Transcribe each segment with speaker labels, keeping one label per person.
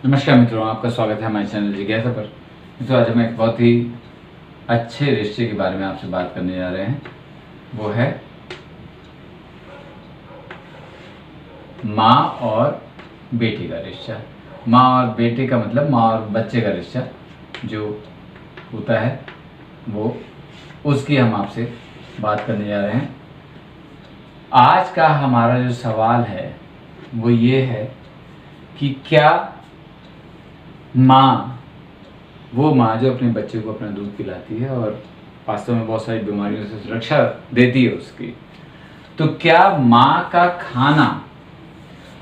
Speaker 1: नमस्कार मित्रों, आपका स्वागत है हमारे चैनल जिज्ञासा पर। मित्रों, आज हम एक बहुत ही अच्छे रिश्ते के बारे में आपसे बात करने जा रहे हैं। वो है माँ और बेटी का रिश्ता। माँ और बेटे का मतलब माँ और बच्चे का रिश्ता जो होता है वो उसकी हम आपसे बात करने जा रहे हैं। आज का हमारा जो सवाल है वो ये है कि क्या माँ, वो माँ जो अपने बच्चे को अपना दूध पिलाती है और वास्तव में बहुत सारी बीमारियों से सुरक्षा देती है उसकी, तो क्या माँ का खाना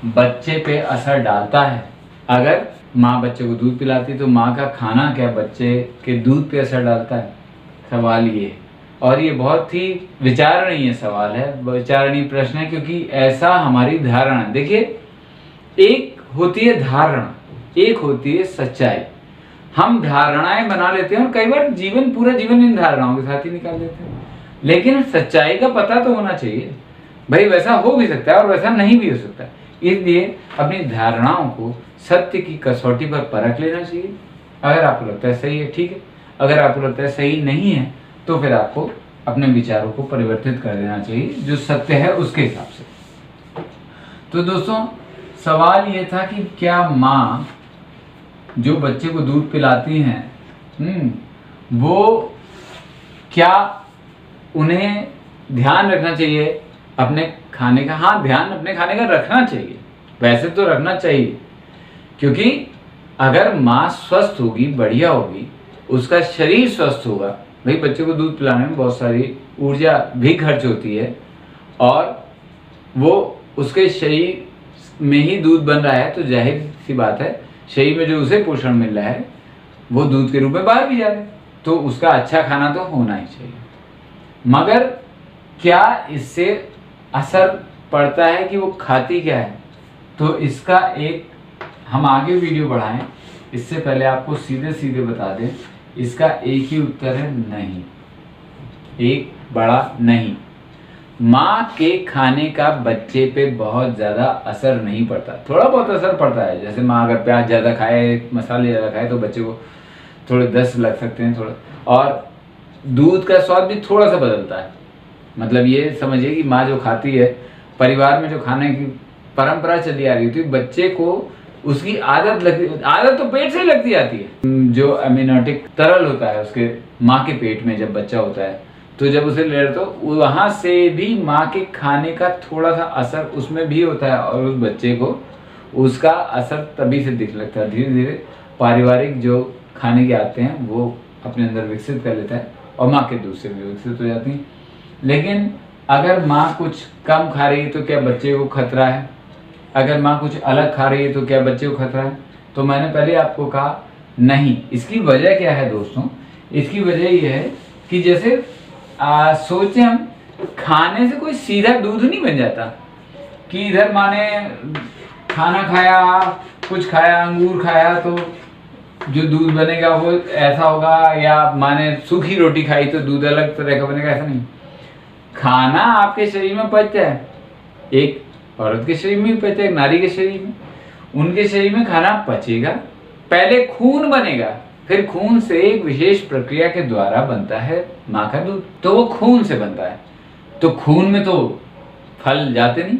Speaker 1: बच्चे पे असर डालता है? अगर माँ बच्चे को दूध पिलाती तो माँ का खाना क्या बच्चे के दूध पे असर डालता है? सवाल ये है। और ये बहुत ही विचारणीय सवाल है, विचारणीय प्रश्न है, क्योंकि ऐसा हमारी धारणा, देखिए, एक होती है धारणा, एक होती है सच्चाई। हम धारणाएं बना लेते हैं और कई बार पूरा जीवन इन धारणाओं के साथ ही निकाल देते हैं। लेकिन सच्चाई का पता तो होना चाहिए भाई, वैसा हो भी सकता है और वैसा नहीं भी हो सकता। इसलिए अपनी धारणाओं को सत्य की कसौटी पर परख लेना चाहिए। अगर आपको लगता है सही है, ठीक है। अगर आपको लगता है सही नहीं है तो फिर आपको अपने विचारों को परिवर्तित कर देना चाहिए जो सत्य है उसके हिसाब से। तो दोस्तों, सवाल ये था कि क्या माँ जो बच्चे को दूध पिलाती हैं वो क्या उन्हें ध्यान रखना चाहिए अपने खाने का? हाँ, ध्यान अपने खाने का रखना चाहिए, वैसे तो रखना चाहिए, क्योंकि अगर माँ स्वस्थ होगी, बढ़िया होगी, उसका शरीर स्वस्थ होगा। भाई, बच्चे को दूध पिलाने में बहुत सारी ऊर्जा भी खर्च होती है और वो उसके शरीर में ही दूध बन रहा है, तो जाहिर सी बात है शरीर में जो उसे पोषण मिल रहा है वो दूध के रूप में बाहर भी जा रहा है, तो उसका अच्छा खाना तो होना ही चाहिए। मगर क्या इससे असर पड़ता है कि वो खाती क्या है? तो इसका एक हम आगे वीडियो बढ़ाएं इससे पहले आपको सीधे सीधे बता दें, इसका एक ही उत्तर है नहीं, एक बड़ा नहीं। माँ के खाने का बच्चे पे बहुत ज़्यादा असर नहीं पड़ता, थोड़ा बहुत असर पड़ता है। जैसे माँ अगर प्याज ज़्यादा खाए, मसाले ज़्यादा खाए तो बच्चे को थोड़े दस्त लग सकते हैं थोड़ा, और दूध का स्वाद भी थोड़ा सा बदलता है। मतलब ये समझिए कि माँ जो खाती है, परिवार में जो खाने की परंपरा चली आ रही होती है, बच्चे को उसकी आदत तो पेट से ही लगती आती है। जो अमीनोटिक तरल होता है उसके माँ के पेट में जब बच्चा होता है, तो जब उसे ले तो वहाँ से भी माँ के खाने का थोड़ा सा असर उसमें भी होता है और उस बच्चे को उसका असर तभी से दिखने लगता है। धीरे धीरे पारिवारिक जो खाने की आदतें हैं वो अपने अंदर विकसित कर लेता है और माँ के दूध से भी विकसित हो जाती हैं। लेकिन अगर माँ कुछ कम खा रही है तो क्या बच्चे को खतरा है? अगर माँ कुछ अलग खा रही है तो क्या बच्चे को खतरा है? तो मैंने पहले आपको कहा नहीं। इसकी वजह क्या है दोस्तों? इसकी वजह यह है कि जैसे सोचे हम, खाने से कोई सीधा दूध नहीं बन जाता कि इधर माँ ने खाना खाया, कुछ खाया, अंगूर खाया तो जो दूध बनेगा वो ऐसा होगा, या माँ ने सूखी रोटी खाई तो दूध अलग तरह का बनेगा, ऐसा नहीं। खाना आपके शरीर में पचता है, एक औरत के शरीर में भी पचता है, एक नारी के शरीर में। उनके शरीर में खाना पचेगा, पहले खून बनेगा, फिर खून से एक विशेष प्रक्रिया के द्वारा बनता है माँ का दूध, तो वो खून से बनता है। तो खून में तो फल जाते नहीं,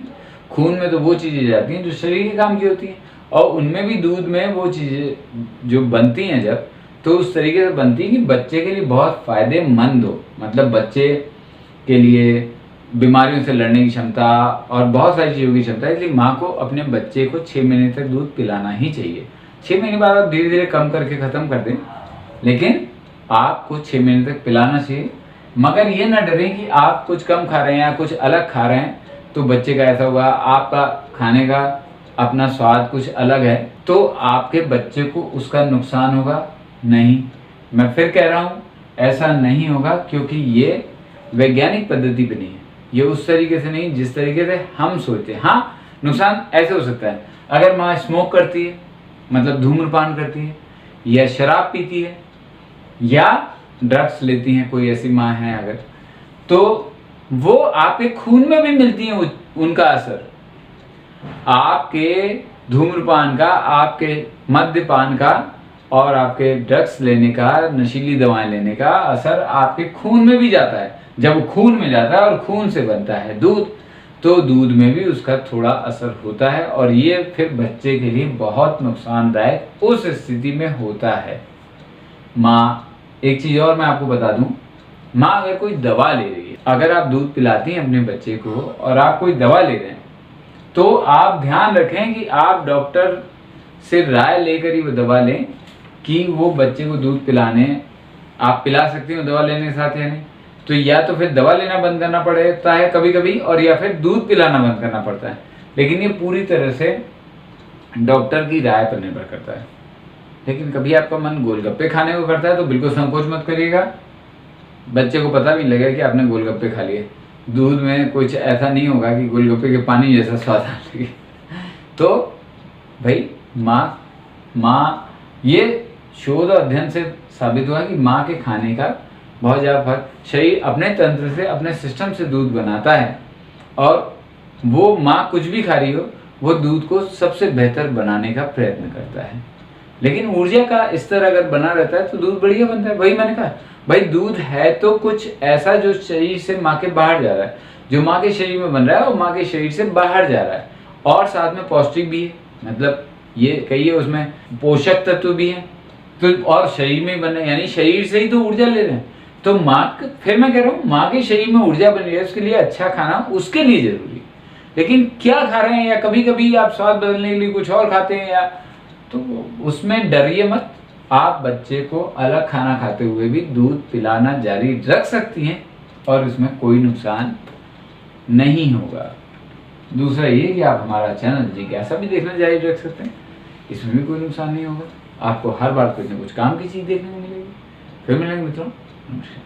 Speaker 1: खून में तो वो चीज़ें जाती हैं जो शरीर के काम की होती हैं, और उनमें भी दूध में वो चीज़ें जो बनती हैं जब, तो उस तरीके से बनती है कि बच्चे के लिए बहुत फ़ायदेमंद हो। मतलब बच्चे के लिए बीमारियों से लड़ने की क्षमता और बहुत सारी चीज़ों की क्षमता है। इसलिए माँ को अपने बच्चे को 6 महीने तक दूध पिलाना ही चाहिए। 6 महीने बाद आप धीरे धीरे कम करके ख़त्म कर दें, लेकिन आपको 6 महीने तक पिलाना चाहिए। मगर ये ना डरें कि आप कुछ कम खा रहे हैं या कुछ अलग खा रहे हैं तो बच्चे का ऐसा होगा। आपका खाने का अपना स्वाद कुछ अलग है तो आपके बच्चे को उसका नुकसान होगा नहीं। मैं फिर कह रहा हूँ, ऐसा नहीं होगा, क्योंकि ये वैज्ञानिक पद्धति भी नहीं है, ये उस तरीके से नहीं जिस तरीके से हम सोचते हैं। हाँ, नुकसान ऐसे हो सकता है, अगर माँ स्मोक करती है, मतलब धूम्रपान करती है, या शराब पीती है, या ड्रग्स लेती हैं, कोई ऐसी माँ है अगर, तो वो आपके खून में भी मिलती है उनका असर। आपके धूम्रपान का, आपके मद्यपान का और आपके ड्रग्स लेने का, नशीली दवाएं लेने का असर आपके खून में भी जाता है। जब वो खून में जाता है और खून से बनता है दूध, तो दूध में भी उसका थोड़ा असर होता है और ये फिर बच्चे के लिए बहुत नुकसानदायक उस स्थिति में होता है। माँ, एक चीज़ और मैं आपको बता दूं, माँ अगर कोई दवा ले रही है, अगर आप दूध पिलाती हैं अपने बच्चे को और आप कोई दवा ले रहे हैं, तो आप ध्यान रखें कि आप डॉक्टर से राय लेकर ही वो दवा लें कि वो बच्चे को दूध पिलाने, आप पिला सकती हो दवा लेने के साथ या नहीं। तो या तो फिर दवा लेना बंद करना पड़ता है कभी कभी, और या फिर दूध पिलाना बंद करना पड़ता है। लेकिन ये पूरी तरह से डॉक्टर की राय पर निर्भर करता है। लेकिन कभी आपका मन गोलगप्पे खाने को करता है तो बिल्कुल संकोच मत करिएगा। बच्चे को पता भी लगेगा कि आपने गोलगप्पे खा लिए, दूध में कुछ ऐसा नहीं होगा कि गोलगप्पे के पानी जैसा स्वाद आ लगे। तो भाई माँ ये शोध और अध्ययन से साबित हुआ कि माँ के खाने का बहुत ज़्यादा फर्क, शरीर अपने तंत्र से, अपने सिस्टम से दूध बनाता है और वो माँ कुछ भी खा रही हो वो दूध को सबसे बेहतर बनाने का प्रयत्न करता है। लेकिन ऊर्जा का स्तर अगर बना रहता है तो दूध बढ़िया बनता है। वही मैंने कहा, भाई दूध है तो कुछ ऐसा जो शरीर से माँ के बाहर जा रहा है, जो माँ के शरीर में बन रहा है और माँ के शरीर से बाहर जा रहा है, और साथ में पौष्टिक भी है, मतलब ये कहिए उसमें पोषक तत्व भी है, तो और शरीर में बन रहे हैं, यानी शरीर से ही तो ऊर्जा ले रहे हैं। तो फिर मैं कह रहा हूँ, माँ के शरीर में ऊर्जा बन रही है, उसके लिए अच्छा खाना उसके लिए जरूरी है। लेकिन क्या खा रहे हैं, या कभी कभी आप स्वाद बदलने के लिए कुछ और खाते हैं, या तो उसमें डरिए मत। आप बच्चे को अलग खाना खाते हुए भी दूध पिलाना जारी रख सकती हैं और इसमें कोई नुकसान नहीं होगा। दूसरा ये कि आप हमारा चैनल जिज्ञासा भी देखना जारी रख सकते हैं, इसमें भी कोई नुकसान नहीं होगा। आपको हर बार कुछ ना कुछ काम की चीज़ देखने को मिलेगी। फिर मिलेंगे मित्रों, नमस्कार।